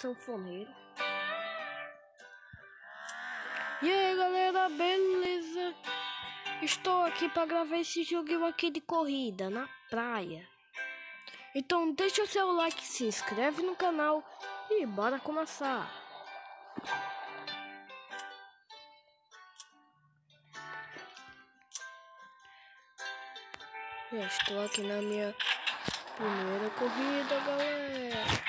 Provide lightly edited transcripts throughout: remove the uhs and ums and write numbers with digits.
sanfoneiro. E aí galera, beleza? Estou aqui para gravar esse joguinho aqui de corrida na praia. Então deixa o seu like, se inscreve no canal e bora começar. Já estou aqui na minha primeira corrida, galera.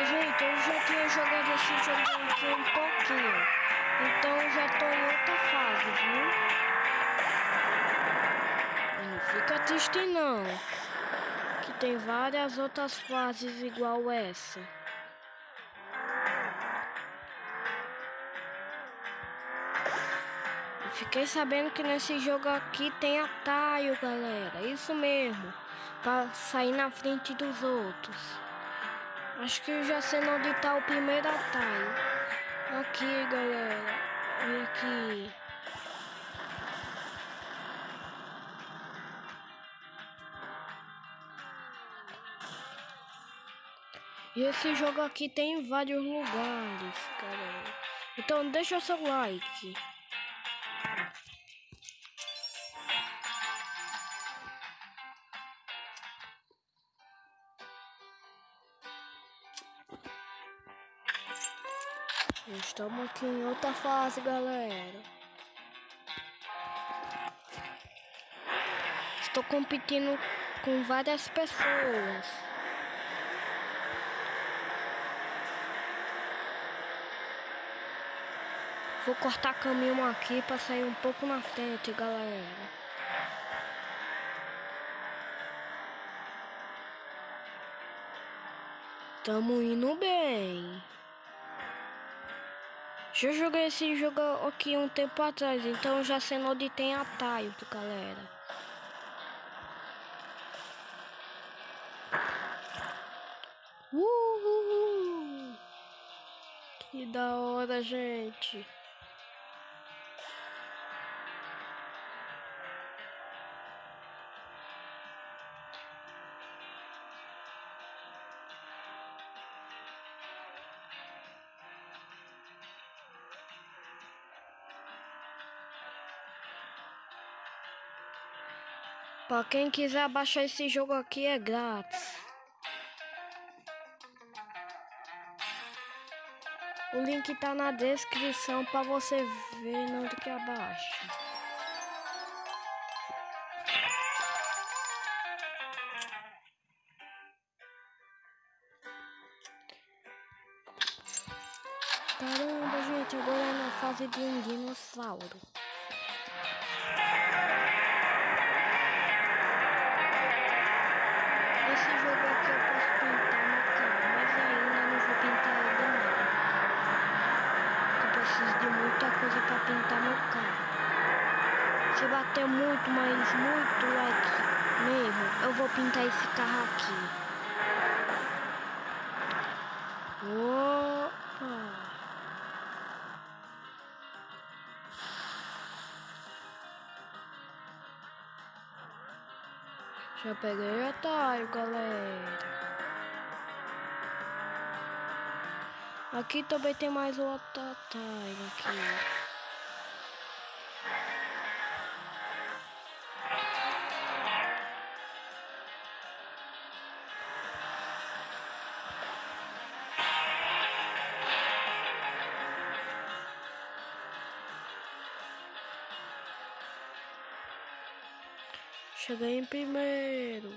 Gente, eu já tinha jogado esse jogo aqui um pouquinho, então já tô em outra fase, viu? Não fica triste não, que tem várias outras fases igual essa. Eu fiquei sabendo que nesse jogo aqui tem atalho, galera, isso mesmo, pra sair na frente dos outros. Acho que eu já sei onde tá o primeiro atalho. Aqui, galera. Olha aqui. E esse jogo aqui tem em vários lugares, galera. Então deixa o seu like. Estamos aqui em outra fase, galera. Estou competindo com várias pessoas. Vou cortar caminho aqui para sair um pouco na frente, galera. Tamo indo bem. Já joguei esse jogo aqui um tempo atrás, então já sei onde tem atalho, galera. Que da hora, gente. Pra quem quiser baixar esse jogo aqui é grátis. O link tá na descrição pra você ver onde que abaixa. Caramba, gente, agora é na fase de um dinossauro. Esse jogo aqui eu posso pintar meu carro, mas ainda não vou pintar ele não. Eu preciso de muita coisa pra pintar meu carro. Se bater muito, mas muito like mesmo, eu vou pintar esse carro aqui. Opa! Já peguei o atalho, galera. Aqui também tem mais outro atalho aqui. Cheguei em primeiro.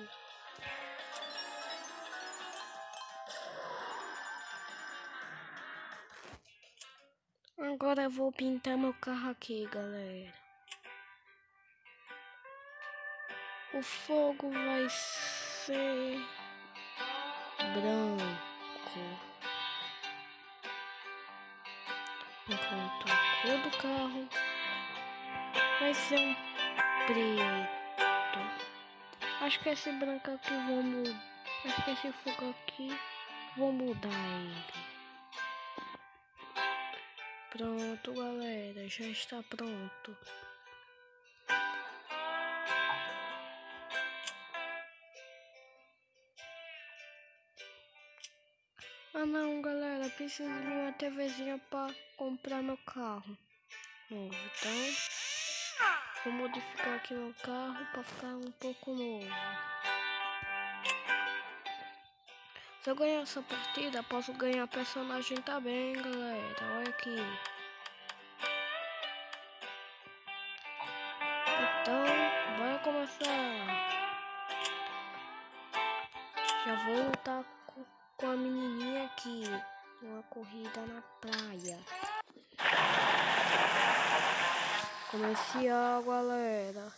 Agora eu vou pintar meu carro aqui, galera. O fogo vai ser branco. Enquanto a cor do carro vai ser um preto. Acho que esse branco aqui vou mudar. Acho que esse fogo aqui vou mudar ele Pronto, galera, já está pronto. Ah não, galera, preciso de uma TVzinha para comprar meu carro novo. Então, vou modificar aqui meu carro para ficar um pouco novo. Se eu ganhar essa partida, posso ganhar personagem também, galera. Olha aqui. Então, bora começar. Já vou lutar com a menininha aqui. Uma corrida na praia. Comercial, galera.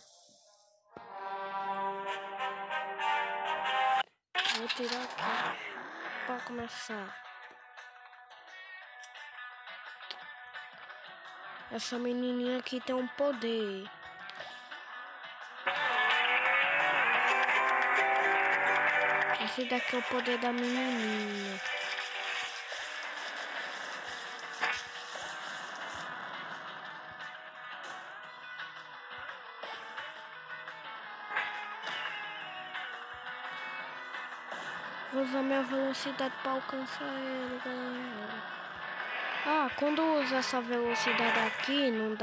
Vou tirar aqui para começar. Essa menininha aqui tem um poder. Esse daqui é o poder da menininha. Vou usar minha velocidade para alcançar ele, galera. Ah, quando usa essa velocidade aqui, não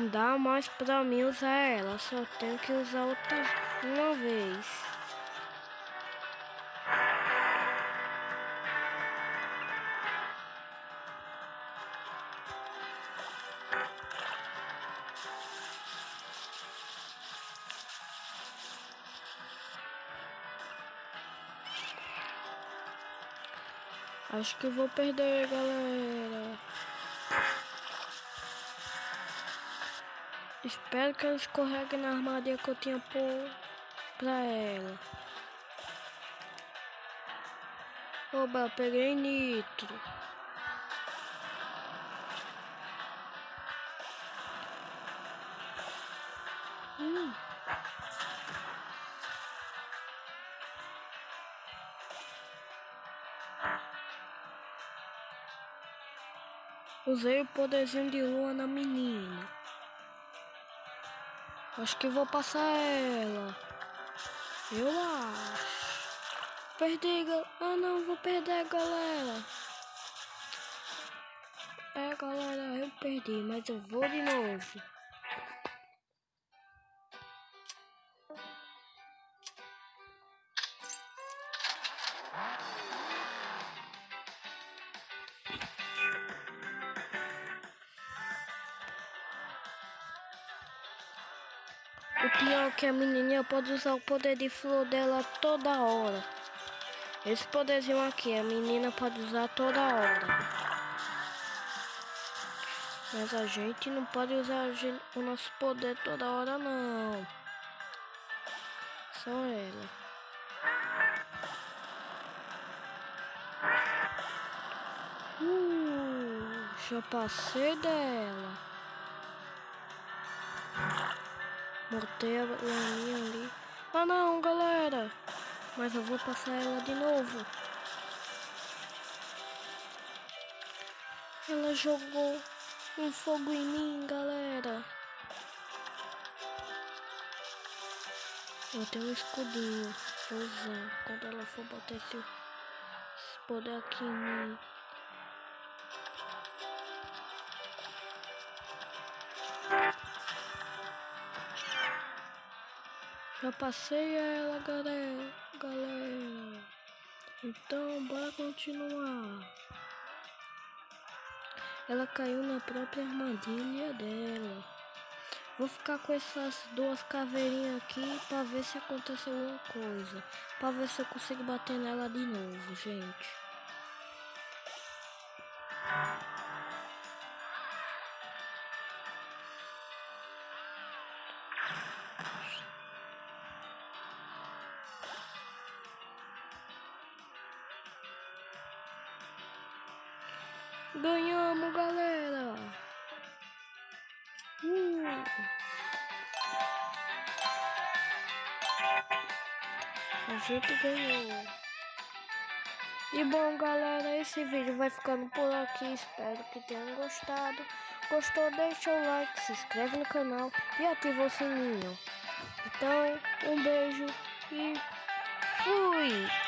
dá mais pra mim usar ela. Só tenho que usar outra uma vez. Acho que vou perder, galera. Espero que ela escorregue na armadilha que eu tinha pra ela. Oba, peguei nitro. Usei o poderzinho de lua na menina. Acho que vou passar ela. Eu acho. Perdi, ah não, vou perder, galera. É, galera, eu perdi, mas eu vou de novo. O pior é que a menininha pode usar o poder de flor dela toda hora. Esse poderzinho aqui, a menina pode usar toda hora. Mas a gente não pode usar o nosso poder toda hora, não. Só ela. Já passei dela. Botei a laminha ali. Ah não, galera. Mas eu vou passar ela de novo. Ela jogou um fogo em mim, galera. Eu tenho um escudinho. Vou usar quando ela for botar esse poder aqui em mim. Já passei ela, galera. Então, bora continuar. Ela caiu na própria armadilha dela. Vou ficar com essas duas caveirinhas aqui pra ver se acontece alguma coisa. Pra ver se eu consigo bater nela de novo, gente. Ganhamos, galera! A gente ganhou. E bom, galera, esse vídeo vai ficando por aqui. Espero que tenham gostado. Gostou? Deixa o like, se inscreve no canal e ativa o sininho. Então, um beijo e fui!